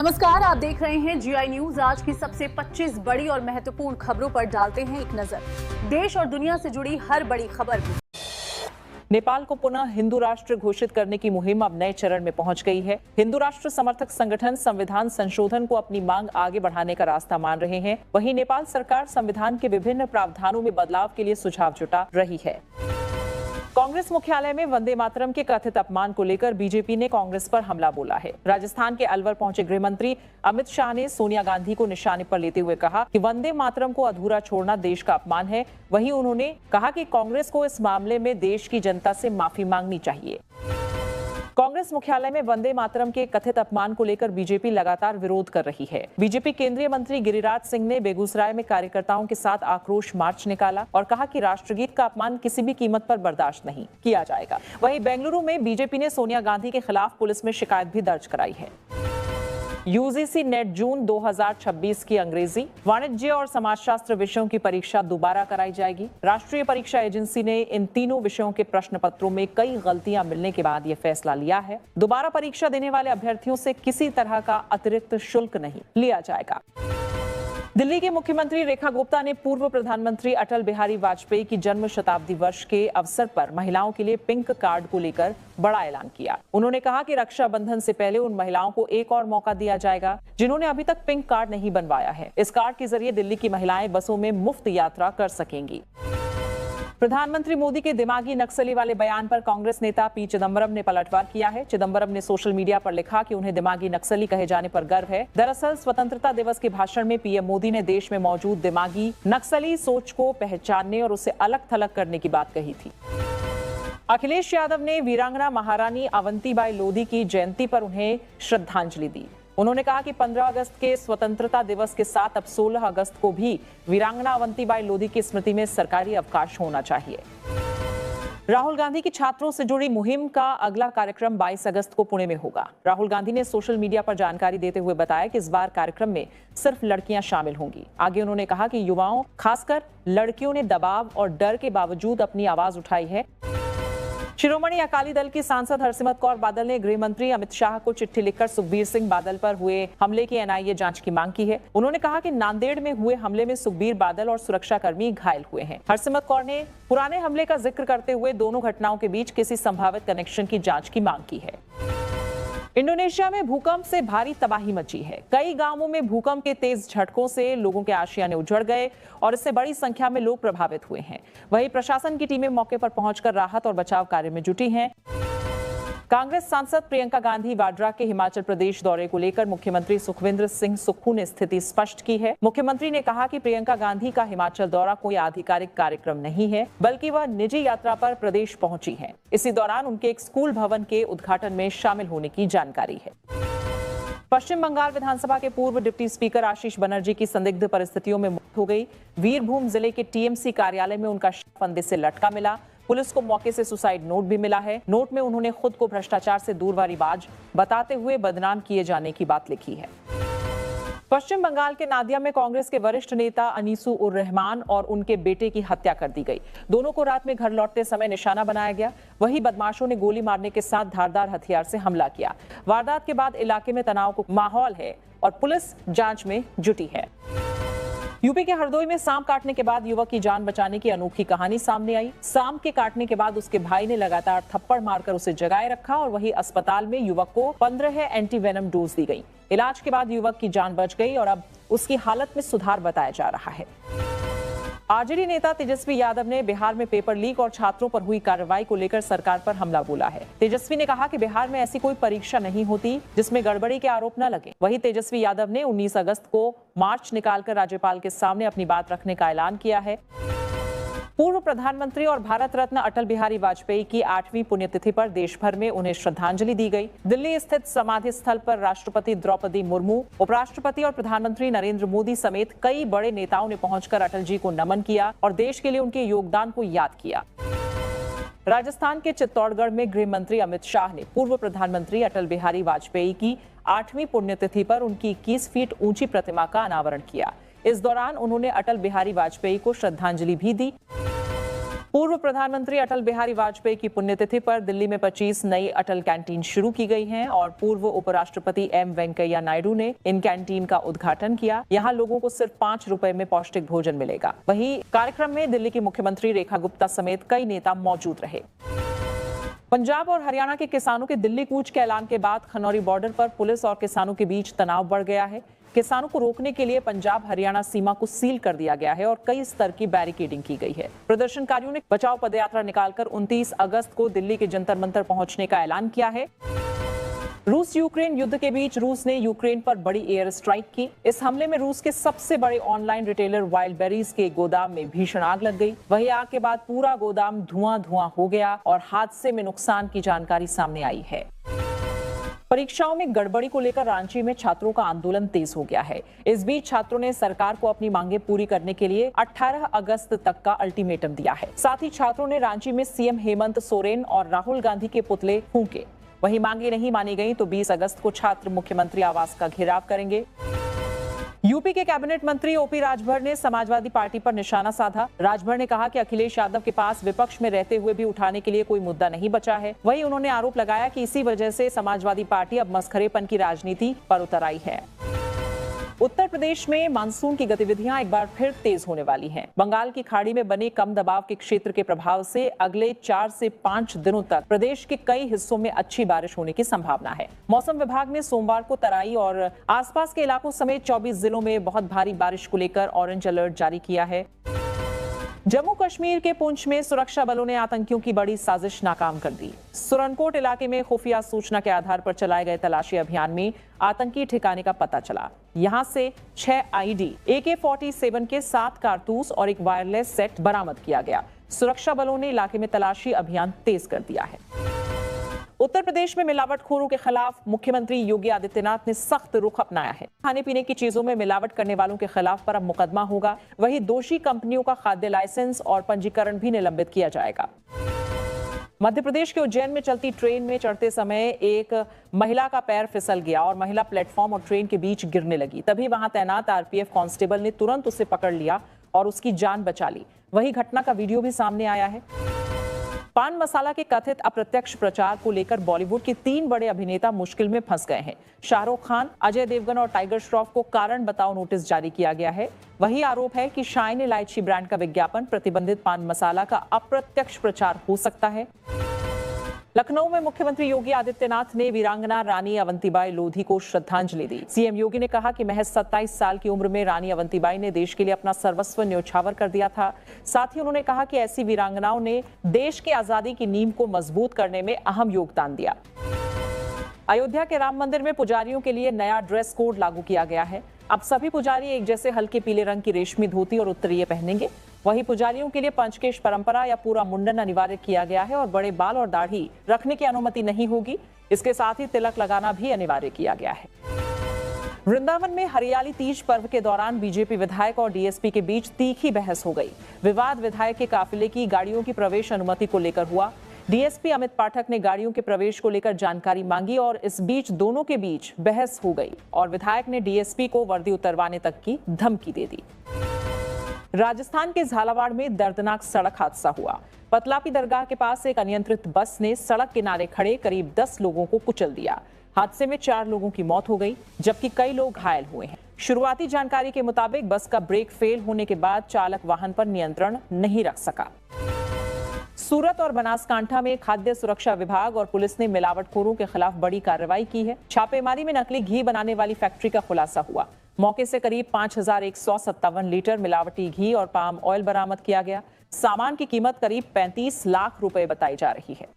नमस्कार, आप देख रहे हैं जीआई न्यूज। आज की सबसे 25 बड़ी और महत्वपूर्ण खबरों पर डालते हैं एक नजर। देश और दुनिया से जुड़ी हर बड़ी खबर भी। नेपाल को पुनः हिंदू राष्ट्र घोषित करने की मुहिम अब नए चरण में पहुंच गई है। हिंदू राष्ट्र समर्थक संगठन संविधान संशोधन को अपनी मांग आगे बढ़ाने का रास्ता मान रहे हैं। वहीं नेपाल सरकार संविधान के विभिन्न प्रावधानों में बदलाव के लिए सुझाव जुटा रही है। कांग्रेस मुख्यालय में वंदे मातरम के कथित अपमान को लेकर बीजेपी ने कांग्रेस पर हमला बोला है। राजस्थान के अलवर पहुंचे गृह मंत्री अमित शाह ने सोनिया गांधी को निशाने पर लेते हुए कहा कि वंदे मातरम को अधूरा छोड़ना देश का अपमान है। वहीं उन्होंने कहा कि कांग्रेस को इस मामले में देश की जनता से माफी मांगनी चाहिए। कांग्रेस मुख्यालय में वंदे मातरम के कथित अपमान को लेकर बीजेपी लगातार विरोध कर रही है। बीजेपी केंद्रीय मंत्री गिरिराज सिंह ने बेगूसराय में कार्यकर्ताओं के साथ आक्रोश मार्च निकाला और कहा कि राष्ट्रगीत का अपमान किसी भी कीमत पर बर्दाश्त नहीं किया जाएगा। वहीं बेंगलुरु में बीजेपी ने सोनिया गांधी के खिलाफ पुलिस में शिकायत भी दर्ज कराई है। यूजीसी नेट जून 2026 की अंग्रेजी, वाणिज्य और समाजशास्त्र विषयों की परीक्षा दोबारा कराई जाएगी। राष्ट्रीय परीक्षा एजेंसी ने इन तीनों विषयों के प्रश्न पत्रों में कई गलतियां मिलने के बाद यह फैसला लिया है। दोबारा परीक्षा देने वाले अभ्यर्थियों से किसी तरह का अतिरिक्त शुल्क नहीं लिया जाएगा। दिल्ली के मुख्यमंत्री रेखा गुप्ता ने पूर्व प्रधानमंत्री अटल बिहारी वाजपेयी की जन्म शताब्दी वर्ष के अवसर पर महिलाओं के लिए पिंक कार्ड को लेकर बड़ा ऐलान किया। उन्होंने कहा कि रक्षाबंधन से पहले उन महिलाओं को एक और मौका दिया जाएगा जिन्होंने अभी तक पिंक कार्ड नहीं बनवाया है। इस कार्ड के जरिए दिल्ली की महिलाएं बसों में मुफ्त यात्रा कर सकेंगी। प्रधानमंत्री मोदी के दिमागी नक्सली वाले बयान पर कांग्रेस नेता पी चिदंबरम ने पलटवार किया है। चिदंबरम ने सोशल मीडिया पर लिखा कि उन्हें दिमागी नक्सली कहे जाने पर गर्व है। दरअसल स्वतंत्रता दिवस के भाषण में पीएम मोदी ने देश में मौजूद दिमागी नक्सली सोच को पहचानने और उसे अलग थलग करने की बात कही थी। अखिलेश यादव ने वीरांगना महारानी अवंतीबाई लोधी की जयंती पर उन्हें श्रद्धांजलि दी। उन्होंने कहा कि 15 अगस्त के स्वतंत्रता दिवस के साथ अब 16 अगस्त को भी वीरांगना अवंतीबाई लोधी की स्मृति में सरकारी अवकाश होना चाहिए। राहुल गांधी की छात्रों से जुड़ी मुहिम का अगला कार्यक्रम 22 अगस्त को पुणे में होगा। राहुल गांधी ने सोशल मीडिया पर जानकारी देते हुए बताया कि इस बार कार्यक्रम में सिर्फ लड़कियां शामिल होंगी। आगे उन्होंने कहा कि युवाओं, खासकर लड़कियों ने दबाव और डर के बावजूद अपनी आवाज उठाई है। शिरोमणि अकाली दल की सांसद हरसिमरत कौर बादल ने गृह मंत्री अमित शाह को चिट्ठी लिखकर सुखबीर सिंह बादल पर हुए हमले की एनआईए जांच की मांग की है। उन्होंने कहा कि नांदेड़ में हुए हमले में सुखबीर बादल और सुरक्षाकर्मी घायल हुए हैं। हरसिमरत कौर ने पुराने हमले का जिक्र करते हुए दोनों घटनाओं के बीच किसी संभावित कनेक्शन की जांच की मांग की है। इंडोनेशिया में भूकंप से भारी तबाही मची है। कई गांवों में भूकंप के तेज झटकों से लोगों के आशियाने उजड़ गए और इससे बड़ी संख्या में लोग प्रभावित हुए हैं। वहीं प्रशासन की टीमें मौके पर पहुंचकर राहत और बचाव कार्य में जुटी हैं। कांग्रेस सांसद प्रियंका गांधी वाड्रा के हिमाचल प्रदेश दौरे को लेकर मुख्यमंत्री सुखविंदर सिंह सुक्खू ने स्थिति स्पष्ट की है। मुख्यमंत्री ने कहा कि प्रियंका गांधी का हिमाचल दौरा कोई आधिकारिक कार्यक्रम नहीं है, बल्कि वह निजी यात्रा पर प्रदेश पहुंची हैं। इसी दौरान उनके एक स्कूल भवन के उद्घाटन में शामिल होने की जानकारी है। पश्चिम बंगाल विधानसभा के पूर्व डिप्टी स्पीकर आशीष बनर्जी की संदिग्ध परिस्थितियों में मौत हो गई। वीरभूम जिले के टीएमसी कार्यालय में उनका शव फंदे से लटका मिला। पुलिस को मौके से सुसाइड नोट भी मिला है। नोट में उन्होंने खुद को भ्रष्टाचार से दूर वाली बात बताते हुए बदनाम किए जाने की बात लिखी है। पश्चिम बंगाल के नादिया में कांग्रेस के वरिष्ठ नेता अनीसु उर रहमान और उनके बेटे की हत्या कर दी गई। दोनों को रात में घर लौटते समय निशाना बनाया गया। वहीं बदमाशों ने गोली मारने के साथ धारदार हथियार से हमला किया। वारदात के बाद इलाके में तनाव का माहौल है और पुलिस जांच में जुटी है। यूपी के हरदोई में सांप काटने के बाद युवक की जान बचाने की अनोखी कहानी सामने आई। सांप के काटने के बाद उसके भाई ने लगातार थप्पड़ मारकर उसे जगाए रखा और वहीं अस्पताल में युवक को 15 एंटीवेनम डोज दी गई। इलाज के बाद युवक की जान बच गई और अब उसकी हालत में सुधार बताया जा रहा है। आरजेडी नेता तेजस्वी यादव ने बिहार में पेपर लीक और छात्रों पर हुई कार्रवाई को लेकर सरकार पर हमला बोला है। तेजस्वी ने कहा कि बिहार में ऐसी कोई परीक्षा नहीं होती जिसमें गड़बड़ी के आरोप न लगे। वहीं तेजस्वी यादव ने 19 अगस्त को मार्च निकालकर राज्यपाल के सामने अपनी बात रखने का ऐलान किया है। पूर्व प्रधानमंत्री और भारत रत्न अटल बिहारी वाजपेयी की 8वीं पुण्यतिथि पर देश भर में उन्हें श्रद्धांजलि दी गई। दिल्ली स्थित समाधि स्थल पर राष्ट्रपति द्रौपदी मुर्मू, उपराष्ट्रपति और प्रधानमंत्री नरेंद्र मोदी समेत कई बड़े नेताओं ने पहुंचकर अटल जी को नमन किया और देश के लिए उनके योगदान को याद किया। राजस्थान के चित्तौड़गढ़ में गृह मंत्री अमित शाह ने पूर्व प्रधानमंत्री अटल बिहारी वाजपेयी की 8वीं पुण्यतिथि पर उनकी 21 फीट ऊंची प्रतिमा का अनावरण किया। इस दौरान उन्होंने अटल बिहारी वाजपेयी को श्रद्धांजलि भी दी। पूर्व प्रधानमंत्री अटल बिहारी वाजपेयी की पुण्यतिथि पर दिल्ली में 25 नई अटल कैंटीन शुरू की गई हैं और पूर्व उपराष्ट्रपति एम वेंकैया नायडू ने इन कैंटीन का उद्घाटन किया। यहाँ लोगों को सिर्फ 5 रुपए में पौष्टिक भोजन मिलेगा। वहीं कार्यक्रम में दिल्ली की मुख्यमंत्री रेखा गुप्ता समेत कई नेता मौजूद रहे। पंजाब और हरियाणा के किसानों के दिल्ली कूच के ऐलान के बाद खनौरी बॉर्डर पर पुलिस और किसानों के बीच तनाव बढ़ गया है। किसानों को रोकने के लिए पंजाब हरियाणा सीमा को सील कर दिया गया है और कई स्तर की बैरिकेडिंग की गई है। प्रदर्शनकारियों ने बचाव पदयात्रा निकालकर 29 अगस्त को दिल्ली के जंतर मंतर पहुंचने का ऐलान किया है। रूस यूक्रेन युद्ध के बीच रूस ने यूक्रेन पर बड़ी एयर स्ट्राइक की। इस हमले में रूस के सबसे बड़े ऑनलाइन रिटेलर वाइल्ड बेरीज के गोदाम में भीषण आग लग गई। वहीं आग के बाद पूरा गोदाम धुआं हो गया और हादसे में नुकसान की जानकारी सामने आई है। परीक्षाओं में गड़बड़ी को लेकर रांची में छात्रों का आंदोलन तेज हो गया है। इस बीच छात्रों ने सरकार को अपनी मांगे पूरी करने के लिए 18 अगस्त तक का अल्टीमेटम दिया है। साथ ही छात्रों ने रांची में सीएम हेमंत सोरेन और राहुल गांधी के पुतले फूंके। वहीं मांगे नहीं मानी गई तो 20 अगस्त को छात्र मुख्यमंत्री आवास का घेराव करेंगे। यूपी के कैबिनेट मंत्री ओपी राजभर ने समाजवादी पार्टी पर निशाना साधा। राजभर ने कहा कि अखिलेश यादव के पास विपक्ष में रहते हुए भी उठाने के लिए कोई मुद्दा नहीं बचा है। वहीं उन्होंने आरोप लगाया कि इसी वजह से समाजवादी पार्टी अब मस्खरेपन की राजनीति पर उतर आई है। उत्तर प्रदेश में मानसून की गतिविधियां एक बार फिर तेज होने वाली हैं। बंगाल की खाड़ी में बने कम दबाव के क्षेत्र के प्रभाव से अगले 4 से 5 दिनों तक प्रदेश के कई हिस्सों में अच्छी बारिश होने की संभावना है। मौसम विभाग ने सोमवार को तराई और आसपास के इलाकों समेत 24 जिलों में बहुत भारी बारिश को लेकर ऑरेंज अलर्ट जारी किया है। जम्मू कश्मीर के पुंछ में सुरक्षा बलों ने आतंकियों की बड़ी साजिश नाकाम कर दी। सुरनकोट इलाके में खुफिया सूचना के आधार पर चलाए गए तलाशी अभियान में आतंकी ठिकाने का पता चला। यहां से 6 आईडी, AK-47 के 7 कारतूस और एक वायरलेस सेट बरामद किया गया। सुरक्षा बलों ने इलाके में तलाशी अभियान तेज कर दिया है। उत्तर प्रदेश में मिलावटखोरों के खिलाफ मुख्यमंत्री योगी आदित्यनाथ ने सख्त रुख अपनाया है। खाने पीने की चीजों में मिलावट करने वालों के खिलाफ पर अब मुकदमा होगा। वहीं दोषी कंपनियों का खाद्य लाइसेंस और पंजीकरण भी निलंबित किया जाएगा। मध्य प्रदेश के उज्जैन में चलती ट्रेन में चढ़ते समय एक महिला का पैर फिसल गया और महिला प्लेटफॉर्म और ट्रेन के बीच गिरने लगी। तभी वहां तैनात आरपीएफ कांस्टेबल ने तुरंत उसे पकड़ लिया और उसकी जान बचा ली। वही घटना का वीडियो भी सामने आया है। पान मसाला के कथित अप्रत्यक्ष प्रचार को लेकर बॉलीवुड के 3 बड़े अभिनेता मुश्किल में फंस गए हैं। शाहरुख खान, अजय देवगन और टाइगर श्रॉफ को कारण बताओ नोटिस जारी किया गया है। वही आरोप है कि शाइन इलायची ब्रांड का विज्ञापन प्रतिबंधित पान मसाला का अप्रत्यक्ष प्रचार हो सकता है। लखनऊ में मुख्यमंत्री योगी आदित्यनाथ ने वीरांगना रानी अवंतीबाई लोधी को श्रद्धांजलि दी। सीएम योगी ने कहा कि महज 27 साल की उम्र में रानी अवंतीबाई ने देश के लिए अपना सर्वस्व न्योछावर कर दिया था। साथ ही उन्होंने कहा कि ऐसी वीरांगनाओं ने देश की आजादी की नींव को मजबूत करने में अहम योगदान दिया। अयोध्या के राम मंदिर में पुजारियों के लिए नया ड्रेस कोड लागू किया गया है। अब सभी पुजारी एक जैसे हल्के पीले रंग की रेशमी धोती और उत्तरीय पहनेंगे। वहीं पुजारियों के लिए पंचकेश परंपरा या पूरा मुंडन अनिवार्य किया गया है और बड़े बाल और दाढ़ी रखने की अनुमति नहीं होगी। इसके साथ ही तिलक लगाना भी अनिवार्य किया गया है। वृंदावन में हरियाली तीज पर्व के दौरान बीजेपी विधायक और डीएसपी के बीच तीखी बहस हो गई। विवाद विधायक के काफिले की गाड़ियों की प्रवेश अनुमति को लेकर हुआ। डीएसपी अमित पाठक ने गाड़ियों के प्रवेश को लेकर जानकारी मांगी और इस बीच दोनों के बीच बहस हो गई और विधायक ने डीएसपी को वर्दी उतरवाने तक की धमकी दे दी। राजस्थान के झालावाड़ में दर्दनाक सड़क हादसा हुआ। पतलापी दरगाह के पास एक अनियंत्रित बस ने सड़क किनारे खड़े करीब 10 लोगों को कुचल दिया। हादसे में 4 लोगों की मौत हो गई जबकि कई लोग घायल हुए हैं। शुरुआती जानकारी के मुताबिक बस का ब्रेक फेल होने के बाद चालक वाहन पर नियंत्रण नहीं रख सका। सूरत और बनासकांठा में खाद्य सुरक्षा विभाग और पुलिस ने मिलावटखोरों के खिलाफ बड़ी कार्रवाई की है। छापेमारी में नकली घी बनाने वाली फैक्ट्री का खुलासा हुआ। मौके से करीब 5157 लीटर मिलावटी घी और पाम ऑयल बरामद किया गया। सामान की कीमत करीब 35 लाख रुपए बताई जा रही है।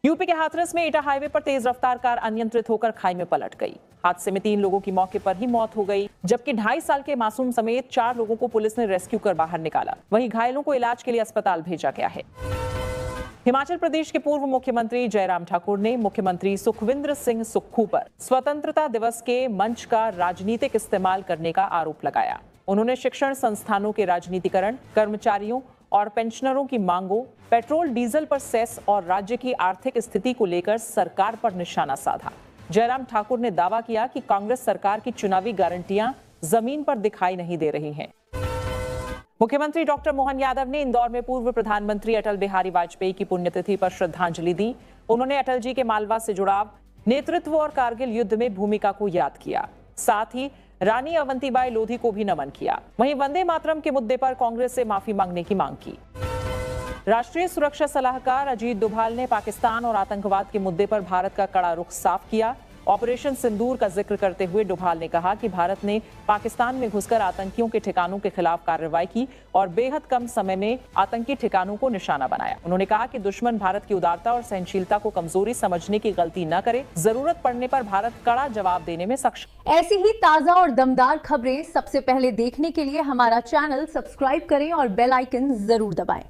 यूपी के हाथरस में एटा हाईवे पर तेज रफ्तार कार अनियंत्रित होकर खाई में पलट गई। हादसे में 3 लोगों की मौके पर ही मौत हो गई जबकि 2.5 साल के मासूम समेत 4 लोगों को पुलिस ने रेस्क्यू कर बाहर निकाला। वहीं घायलों को इलाज के लिए अस्पताल भेजा गया है। हिमाचल प्रदेश के पूर्व मुख्यमंत्री जयराम ठाकुर ने मुख्यमंत्री सुखविंदर सिंह सुक्खू पर स्वतंत्रता दिवस के मंच का राजनीतिक इस्तेमाल करने का आरोप लगाया। उन्होंने शिक्षण संस्थानों के राजनीतिकरण, कर्मचारियों और पेंशनरों की मांगों, पेट्रोल डीजल पर सेस और राज्य की आर्थिक स्थिति को लेकर सरकार पर निशाना साधा। जयराम ठाकुर ने दावा किया कि कांग्रेस सरकार की चुनावी गारंटियां जमीन पर दिखाई नहीं दे रही हैं। मुख्यमंत्री डॉक्टर मोहन यादव ने इंदौर में पूर्व प्रधानमंत्री अटल बिहारी वाजपेयी की पुण्यतिथि पर श्रद्धांजलि दी। उन्होंने अटल जी के मालवा से जुड़ाव, नेतृत्व और कारगिल युद्ध में भूमिका को याद किया। साथ ही रानी अवंतीबाई लोधी को भी नमन किया। वहीं वंदे मातरम के मुद्दे पर कांग्रेस से माफी मांगने की मांग की। राष्ट्रीय सुरक्षा सलाहकार अजीत डोभाल ने पाकिस्तान और आतंकवाद के मुद्दे पर भारत का कड़ा रुख साफ किया। ऑपरेशन सिंदूर का जिक्र करते हुए डोभाल ने कहा कि भारत ने पाकिस्तान में घुसकर आतंकियों के ठिकानों के खिलाफ कार्रवाई की और बेहद कम समय में आतंकी ठिकानों को निशाना बनाया। उन्होंने कहा कि दुश्मन भारत की उदारता और सहनशीलता को कमजोरी समझने की गलती न करे। जरूरत पड़ने पर भारत कड़ा जवाब देने में सक्षम। ऐसी ही ताजा और दमदार खबरें सबसे पहले देखने के लिए हमारा चैनल सब्सक्राइब करें और बेल आइकन जरूर दबाएं।